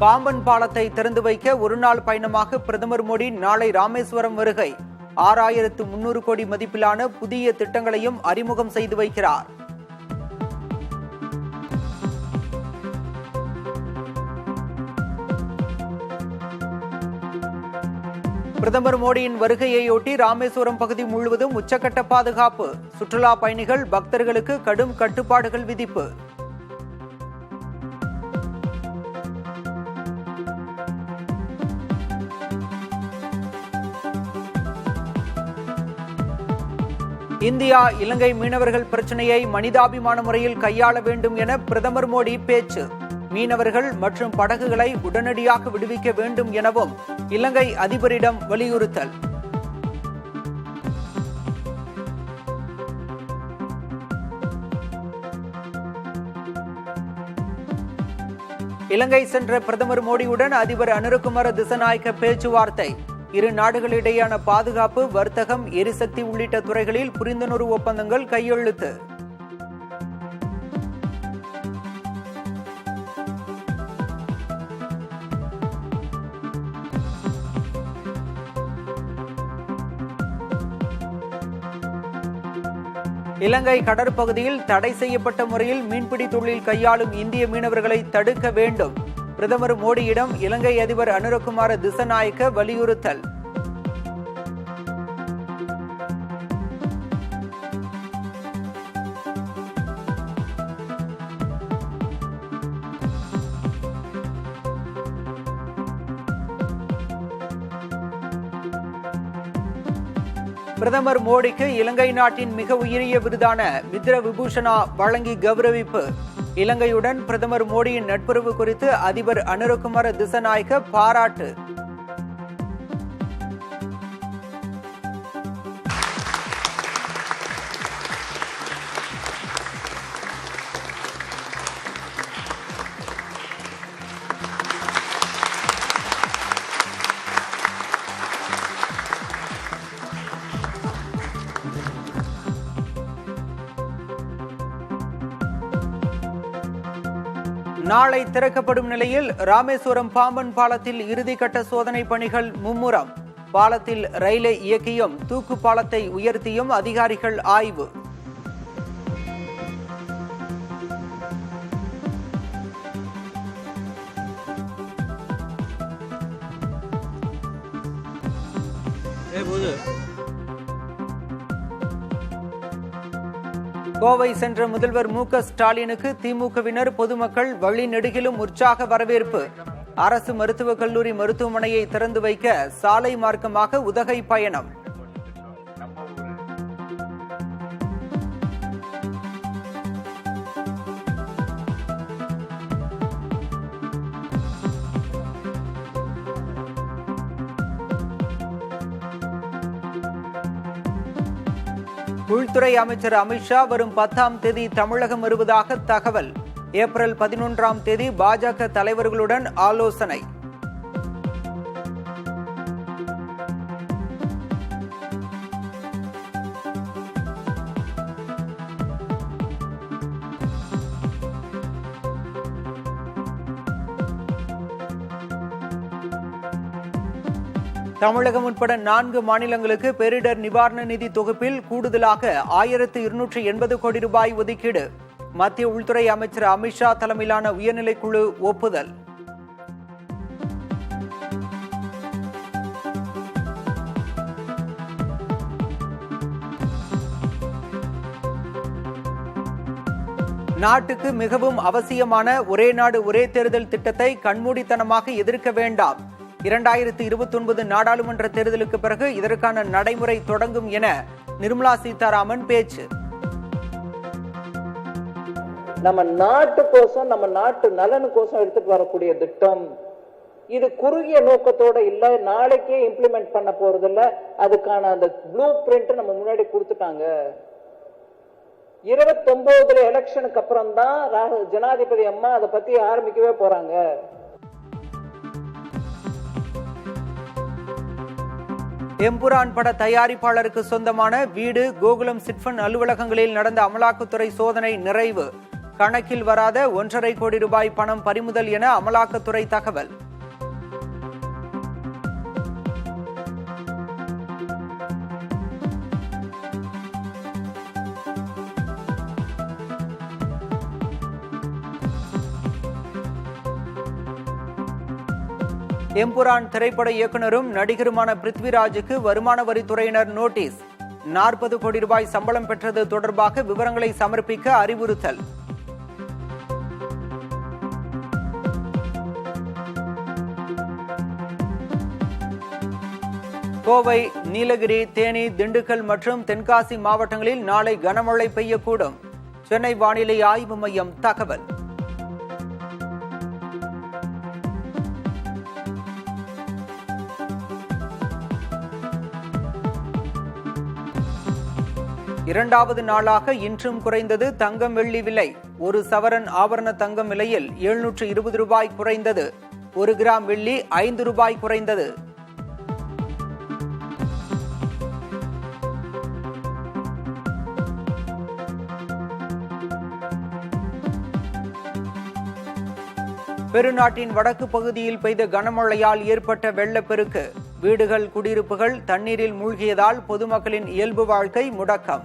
பாம்பன் பாலத்தை திறந்து வைக்க ஒருநாள் பயணமாக பிரதமர் மோடி நாளை ராமேஸ்வரம் வருகை. 6300 கோடி மதிப்பிலான புதிய திட்டங்களையும் அறிமுகம் செய்து வைக்கிறார். பிரதமர் மோடியின் வருகையையொட்டி ராமேஸ்வரம் பகுதி முழுவதும் உச்சக்கட்ட பாதுகாப்பு. சுற்றுலா பயணிகள் பக்தர்களுக்கு கடும் கட்டுப்பாடுகள் விதிப்பு. இந்தியா இலங்கை மீனவர்கள் பிரச்சினையை மனிதாபிமான முறையில் கையாள வேண்டும் என பிரதமர் மோடி பேச்சு. மீனவர்கள் மற்றும் படகுகளை உடனடியாக விடுவிக்க வேண்டும் எனவும் இலங்கை அதிபரிடம் வலியுறுத்தல். இலங்கை சென்ற பிரதமர் மோடியுடன் அதிபர் அனுரகுமார திசநாயக்க பேச்சுவார்த்தை. இரு நாடுகளிடையேயான பாதுகாப்பு, வர்த்தகம், எரிசக்தி உள்ளிட்ட துறைகளில் புரிந்துணர்வு ஒப்பந்தங்கள் கையெழுத்து. இலங்கை கடற்பகுதியில் தடை செய்யப்பட்ட முறையில் மீன்பிடி தொழில் கையாளும் இந்திய மீனவர்களை தடுக்க வேண்டும். பிரதமர் மோடியிடம் இலங்கை அதிபர் அனுரகுமார திசநாயக்க வலியுறுத்தல். பிரதமர் மோடிக்கு இலங்கை நாட்டின் மிக உயரிய விருதான மித்ர விபூஷணா வழங்கி கௌரவிப்பு. இலங்கையுடன் பிரதமர் மோடியின் நட்புறவு குறித்து அதிபர் அனுரகுமார திசநாயக்க பாராட்டு. நாளை திறக்கப்படும் நிலையில் ராமேஸ்வரம் பாம்பன் பாலத்தில் இறுதிக்கட்ட சோதனை பணிகள் மும்முரம். பாலத்தில் ரயிலை இயக்கியும் தூக்கு பாலத்தை உயர்த்தியும் அதிகாரிகள் ஆய்வு. கோவை சென்ற முதல்வர் மு.க. ஸ்டாலினுக்கு திமுகவினர், பொதுமக்கள் வழி நெடுகிலும் உற்சாக வரவேற்பு. அரசு மருத்துவக் கல்லூரி மருத்துவமனையை திறந்து வைக்க சாலை மார்க்கமாக உதகை பயணம். உள்துறை அமைச்சர் அமித்ஷா வரும் 10ஆம் தேதி தமிழகம் வருவதாக தகவல். ஏப்ரல் 11ஆம் தேதி பாஜக தலைவர்களுடன் ஆலோசனை. தமிழகம் உட்பட 4 மாநிலங்களுக்கு பேரிடர் நிவாரண நிதி தொகுப்பில் கூடுதலாக 1280 கோடி ரூபாய் ஒதுக்கீடு. மத்திய உள்துறை அமைச்சர் அமித்ஷா தலைமையிலான உயர்நிலைக்குழு ஒப்புதல். நாட்டுக்கு மிகவும் அவசியமான ஒரே நாடு ஒரே தேர்தல் திட்டத்தை கண்மூடித்தனமாக எதிர்க்க வேண்டாம். 2029 நாடாளுமன்ற தேர்தலுக்கு பிறகு இதற்கான நடைமுறை தொடங்கும் என நிர்மலா சீதாராமன் பேச்சு. நம்ம நாட்டுக்கோசம், நம்ம நாட்டு நலனுக்கோசம் எடுத்துட்டு வரக்கூடிய திட்டம் இது குறுகிய நோக்கத்தோட இல்ல, நாளைக்கே இம்ப்ளிமெண்ட் பண்ண போறது இல்ல. அதுக்கான அந்த ப்ளூ பிரிண்ட் நம்ம முன்னாடி கொடுத்துட்டாங்க. 29 எலெக்ஷனுக்கு அப்புறம் தான் ஜனாதிபதி அம்மா அதை பத்தி ஆரம்பிக்கவே போறாங்க. எம்புரான் பட தயாரிப்பாளருக்கு சொந்தமான வீடு, கோகுலம் சிட்பண்ட் அலுவலகங்களில் நடந்த அமலாக்கத்துறை சோதனை நிறைவு. கணக்கில் வராத 1.5 கோடி ரூபாய் பணம் பறிமுதல் என அமலாக்கத்துறை தகவல். எம்புரான் திரைப்பட இயக்குனரும் நடிகருமான பிருத்விராஜுக்கு வருமான வரித்துறையினர் நோட்டீஸ். 40 கோடி ரூபாய் சம்பளம் பெற்றது தொடர்பாக விவரங்களை சமர்ப்பிக்க அறிவுறுத்தல். கோவை, நீலகிரி, தேனி, திண்டுக்கல் மற்றும் தென்காசி மாவட்டங்களில் நாளை கனமழை பெய்யக்கூடும். சென்னை வானிலை ஆய்வு மையம் தகவல். இரண்டாவது நாளாக இன்றும் குறைந்தது தங்கம் வெள்ளி விலை. ஒரு சவரன் ஆபரண தங்கம் விலையில் 720 ரூபாய் குறைந்தது. 1 கிராம் வெள்ளி 5 ரூபாய் குறைந்தது. பெருநாட்டின் வடக்கு பகுதியில் பெய்த கனமழையால் ஏற்பட்ட வெள்ளப்பெருக்கு. வீடுகள், குடியிருப்புகள் தண்ணீரில் மூழ்கியதால் பொதுமக்களின் இயல்பு வாழ்க்கை முடக்கம்.